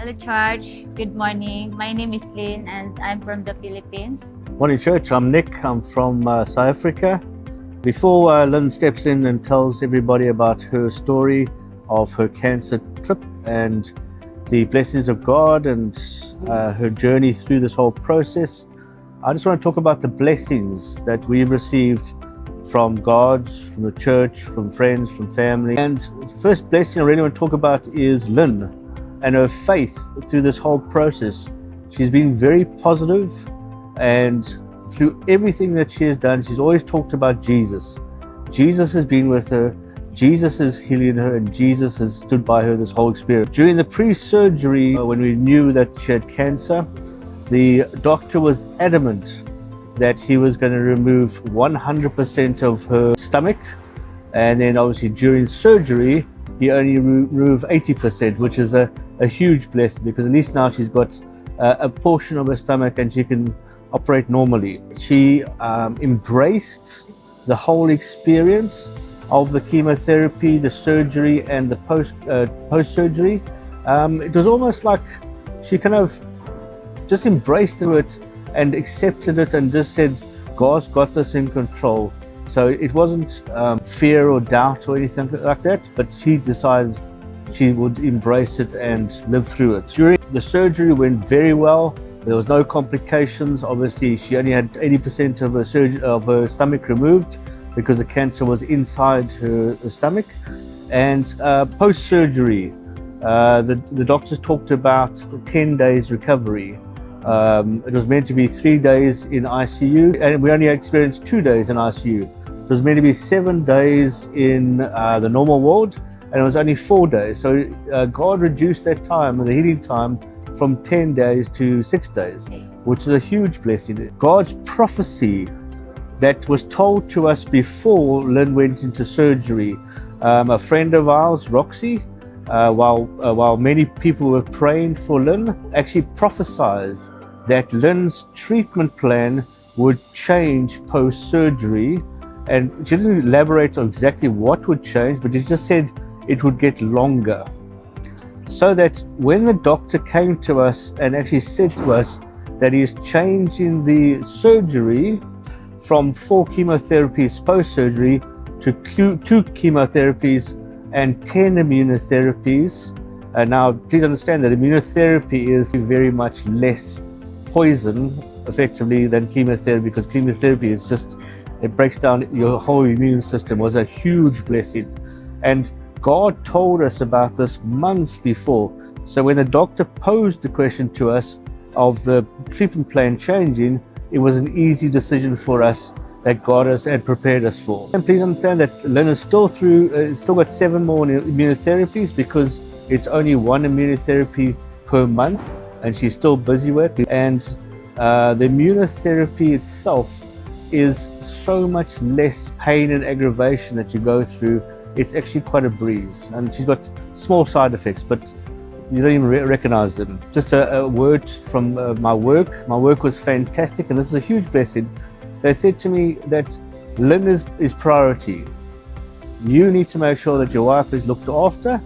Hello, Church. Good morning. My name is Lynn, and I'm from the Philippines. Morning, church. I'm Nick. I'm from South Africa. Before Lynn steps in and tells everybody about her story of her cancer trip and the blessings of God and her journey through this whole process, I just want to talk about the blessings that we've received from God, from the church, from friends, from family. And the first blessing I really want to talk about is Lynn and her faith through this whole process. She's been very positive, and through everything that she has done, she's always talked about Jesus. Jesus has been with her, Jesus is healing her, and Jesus has stood by her this whole experience. During the pre-surgery, when we knew that she had cancer, the doctor was adamant that he was going to remove 100% of her stomach, and then obviously during surgery he only removed 80%, which is a huge blessing, because at least now she's got a portion of her stomach and she can operate normally. She embraced the whole experience of the chemotherapy, the surgery, and the post-surgery. It was almost like she kind of just embraced it and accepted it and just said, God's got this in control. So it wasn't fear or doubt or anything like that, but she decided she would embrace it and live through it. During the surgery went very well. There was no complications. Obviously, she only had 80% of her stomach removed because the cancer was inside her stomach. And post-surgery, the doctors talked about 10 days recovery. It was meant to be 3 days in ICU, and we only experienced 2 days in ICU. It was meant to be 7 days in the normal ward, and it was only 4 days. So God reduced that time, the healing time, from 10 days to 6 days, which is a huge blessing. God's prophecy that was told to us before Lynn went into surgery. A friend of ours, Roxy, while many people were praying for Lynn, actually prophesied that Lynn's treatment plan would change post-surgery. And she didn't elaborate on exactly what would change, but she just said it would get longer. So that when the doctor came to us and actually said to us that he is changing the surgery from 4 chemotherapies post-surgery to 2 chemotherapies and 10 immunotherapies. Now, please understand that immunotherapy is very much less poison, effectively, than chemotherapy, because chemotherapy is just, it breaks down your whole immune system. Was a huge blessing. And God told us about this months before. So when the doctor posed the question to us of the treatment plan changing, it was an easy decision for us that God had prepared us for. And please understand that Lynn is still got 7 more immunotherapies, because it's only 1 immunotherapy per month, and she's still busy with it. And the immunotherapy itself is so much less pain and aggravation that you go through. It's actually quite a breeze, and she's got small side effects, but you don't even recognize them. Just a word from my work. My work was fantastic, and this is a huge blessing. They said to me that Lynn is priority. You need to make sure that your wife is looked after,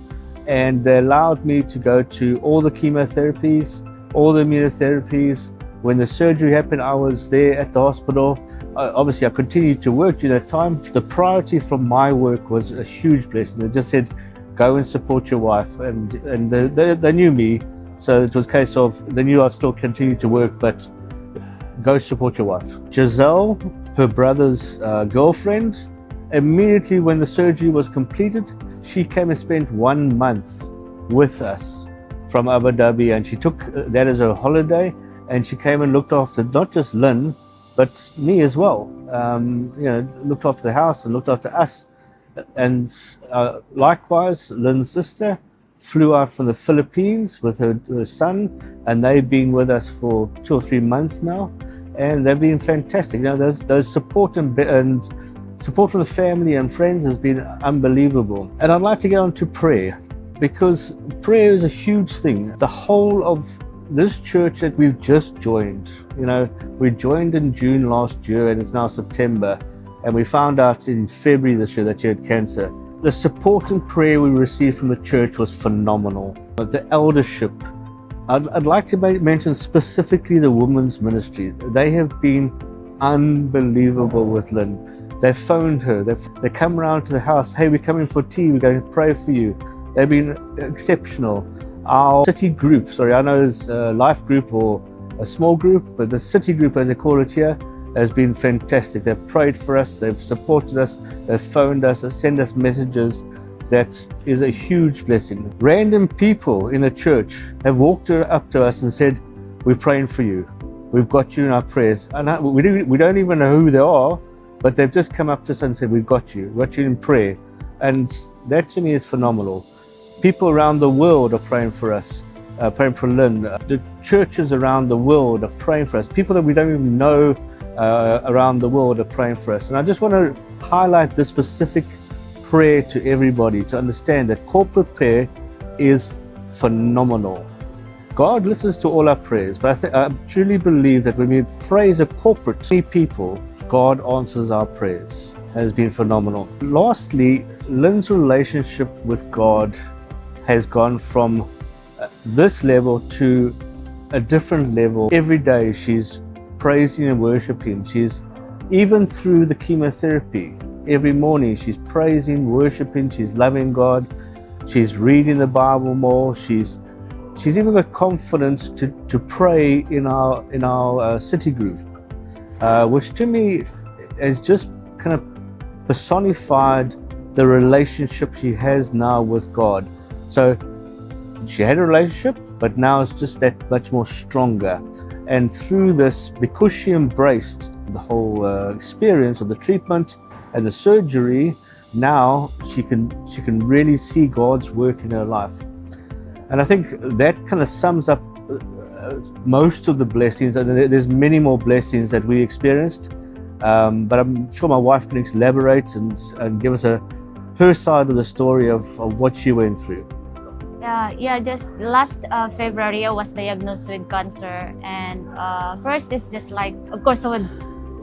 and they allowed me to go to all the chemotherapies, all the immunotherapies. When the surgery happened, I was there at the hospital. Obviously, I continued to work during that time. The priority from my work was a huge blessing. They just said, go and support your wife. And they knew me, so it was a case of, they knew I'd still continue to work, but go support your wife. Giselle, her brother's girlfriend, immediately when the surgery was completed, she came and spent 1 month with us from Abu Dhabi, and she took that as a holiday, and she came and looked after not just Lynn, but me as well. Looked after the house and looked after us. And likewise, Lynn's sister flew out from the Philippines with her son, and they've been with us for 2 or 3 months now, and they've been fantastic. Those support and support from the family and friends has been unbelievable. And I'd like to get on to prayer, because prayer is a huge thing. The whole of this church that we've just joined, we joined in June last year, and it's now September, and we found out in February this year that she had cancer. The support and prayer we received from the church was phenomenal. The eldership I'd like to mention specifically the women's ministry. They have been unbelievable with Lynn. They've phoned her. They come around to the house. Hey, we're coming for tea. We're going to pray for you. They've been exceptional. Our city group, I know it's a life group or a small group, but the city group, as they call it here, has been fantastic. They've prayed for us. They've supported us. They've phoned us. They send us messages. That is a huge blessing. Random people in the church have walked up to us and said, we're praying for you. We've got you in our prayers. And we don't even know who they are, but they've just come up to us and said, we've got you in prayer. And that to me is phenomenal. People around the world are praying for us, praying for Lynn. The churches around the world are praying for us. People that we don't even know around the world are praying for us. And I just want to highlight this specific prayer to everybody to understand that corporate prayer is phenomenal. God listens to all our prayers, but I truly believe that when we pray as a corporate people, God answers our prayers. It has been phenomenal. Lastly, Lynn's relationship with God has gone from this level to a different level. Every day she's praising and worshiping. She's even through the chemotherapy. Every morning she's praising, worshiping, she's loving God, she's reading the Bible more, she's even got confidence to pray in our city group, which to me has just kind of personified the relationship she has now with God. So she had a relationship, but now it's just that much more stronger. And through this, because she embraced the whole experience of the treatment and the surgery, now she can really see God's work in her life. And I think that kind of sums up most of the blessings, and there's many more blessings that we experienced, but I'm sure my wife can elaborate and give us her side of the story of what she went through. Just last February I was diagnosed with cancer, and first it's just like, of course I would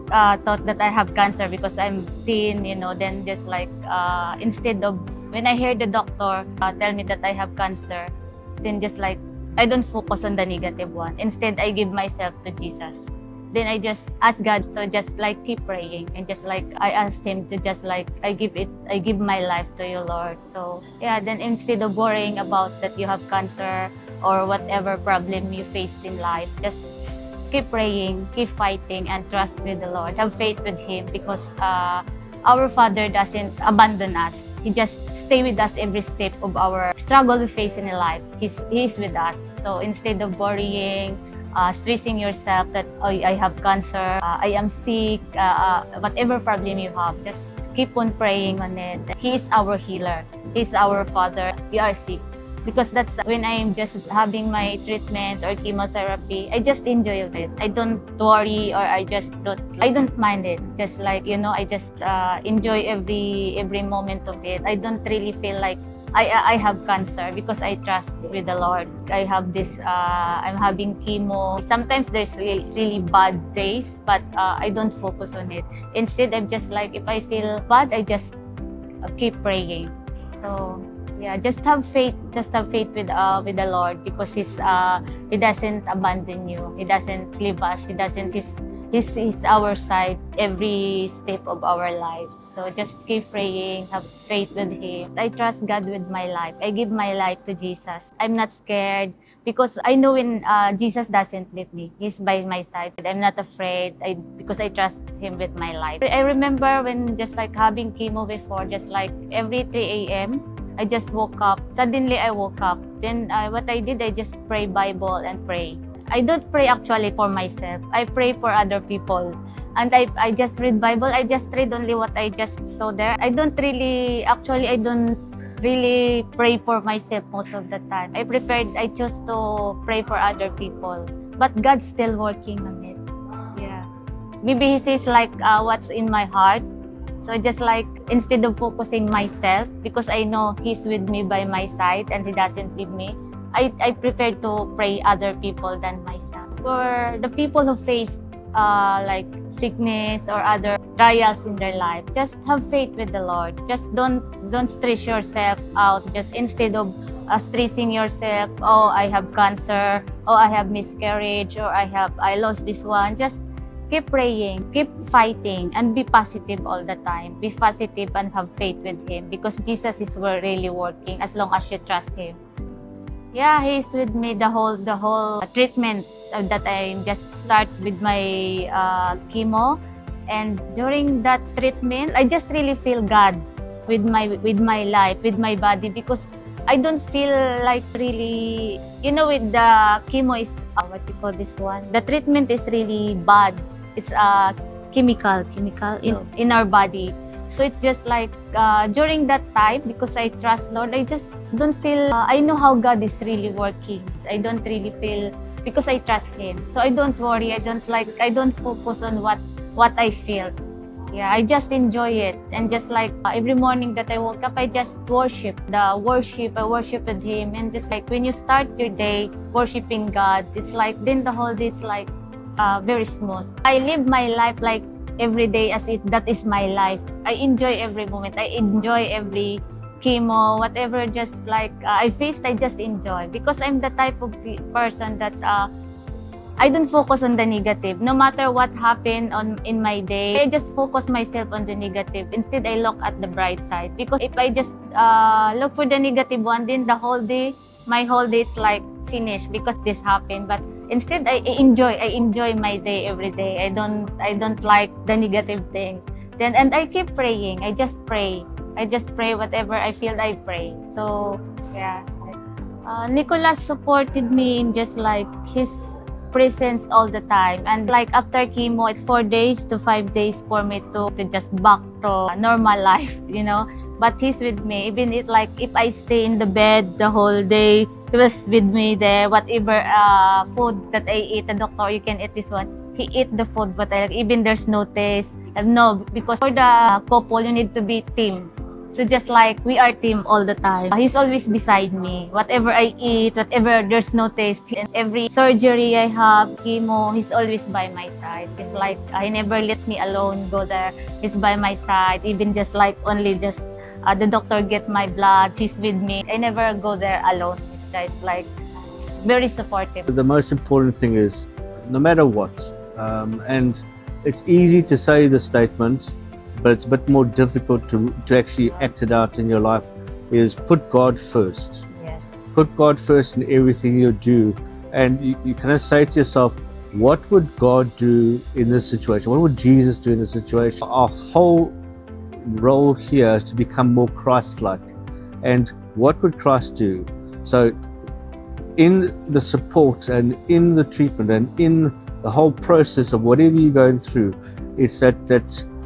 thought that I have cancer because I'm thin, then just like instead of when I hear the doctor tell me that I have cancer, then just like I don't focus on the negative one. Instead, I give myself to Jesus. Then I just ask God to just like keep praying, and just like I asked Him to just like I give my life to you, Lord. So then instead of worrying about that you have cancer or whatever problem you faced in life, just keep praying, keep fighting, and trust with the Lord. Have faith with Him, because our Father doesn't abandon us. He just stay with us every step of our struggle we face in life. He's with us. So instead of worrying, stressing yourself that I have cancer, I am sick, whatever problem you have, just keep on praying on it. He is our healer. He's our Father. You are sick. Because that's when I'm just having my treatment or chemotherapy, I just enjoy it. I don't worry, or I don't mind it. Just like, I just enjoy every moment of it. I don't really feel like I have cancer, because I trust with the Lord. I have this, I'm having chemo. Sometimes there's really bad days, but I don't focus on it. Instead, I'm just like, if I feel bad, I just keep praying. So just have faith. Just have faith with the Lord, because He doesn't abandon you. He doesn't leave us. He's our side every step of our life. So just keep praying. Have faith with Him. I trust God with my life. I give my life to Jesus. I'm not scared, because I know when Jesus doesn't leave me. He's by my side. I'm not afraid because I trust Him with my life. I remember when just like having chemo before, just like every 3 a.m. I just woke up. Suddenly, I woke up. Then what I did, I just pray Bible and pray. I don't pray actually for myself. I pray for other people. And I just read Bible. I just read only what I just saw there. I don't really pray for myself most of the time. I chose to pray for other people. But God's still working on it. Maybe He sees like what's in my heart. So just like, instead of focusing myself, because I know He's with me by my side and He doesn't leave me, I prefer to pray other people than myself. For the people who face like sickness or other trials in their life, just have faith with the Lord. Just don't stress yourself out. Just instead of stressing yourself, oh, I have cancer, oh, I have miscarriage, or I lost this one. Just keep praying, keep fighting, and be positive all the time. Be positive and have faith with Him, because Jesus is really working as long as you trust Him. Yeah, He's with me the whole treatment that I just start with my chemo, and during that treatment, I just really feel God with my life, with my body, because I don't feel like really, with the chemo is what you call this one. The treatment is really bad. It's chemical in our body. So it's just like during that time, because I trust Lord, I just don't feel. I know how God is really working. I don't really feel, because I trust Him. So I don't worry. I don't focus on what I feel. Yeah, I just enjoy it. And just like every morning that I woke up, I just worship. I worship with Him. And just like when you start your day worshiping God, it's like then the whole day it's like very smooth. I live my life like every day as that is my life. I enjoy every moment. I enjoy every chemo, whatever just like I faced, I just enjoy. Because I'm the type of person that I don't focus on the negative. No matter what happened in my day, I just focus myself on the negative. Instead, I look at the bright side. Because if I just look for the negative one, then my whole day, it's like finished because this happened. But instead, I enjoy my day every day. I don't like the negative things. And I keep praying. I just pray whatever I feel, I pray. So yeah, Nicholas supported me in just like his presence all the time. And like after chemo, it's 4 days to 5 days for me to just back to normal life, But he's with me. Even if I stay in the bed the whole day, he was with me there. Whatever food that I eat, the doctor, you can eat this one. He eat the food, but even there's no taste. No, because for the couple, you need to be team. So just like we are team all the time. He's always beside me. Whatever I eat, whatever there's no taste, and every surgery I have, chemo, he's always by my side. It's like he never let me alone go there. He's by my side. Even just like only just the doctor get my blood, he's with me. I never go there alone. It's just like very supportive. The most important thing is, no matter what, and it's easy to say the statement, but it's a bit more difficult to actually act it out in your life, is put God first. Yes. Put God first in everything you do. And you kind of say to yourself, what would God do in this situation? What would Jesus do in this situation? Our whole role here is to become more Christ-like. And what would Christ do? So in the support and in the treatment and in the whole process of whatever you're going through, is that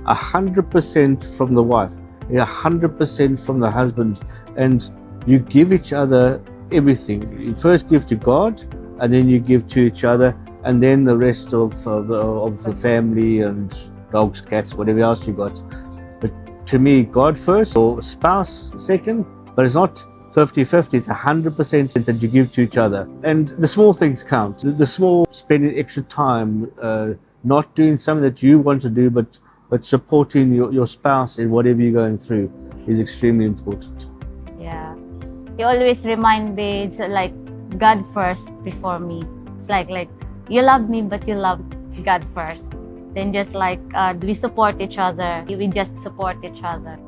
100% from the wife, 100% from the husband, and you give each other everything. You first give to God, and then you give to each other, and then the rest of the family and dogs, cats, whatever else you got. But to me, God first, or spouse second, but it's not 50-50, it's 100% that you give to each other. And the small things count. The small, spending extra time, not doing something that you want to do, but supporting your spouse in whatever you're going through is extremely important. Yeah. He always remind me, it's like God first before me. It's like you love me, but you love God first. Then just like we support each other. We just support each other.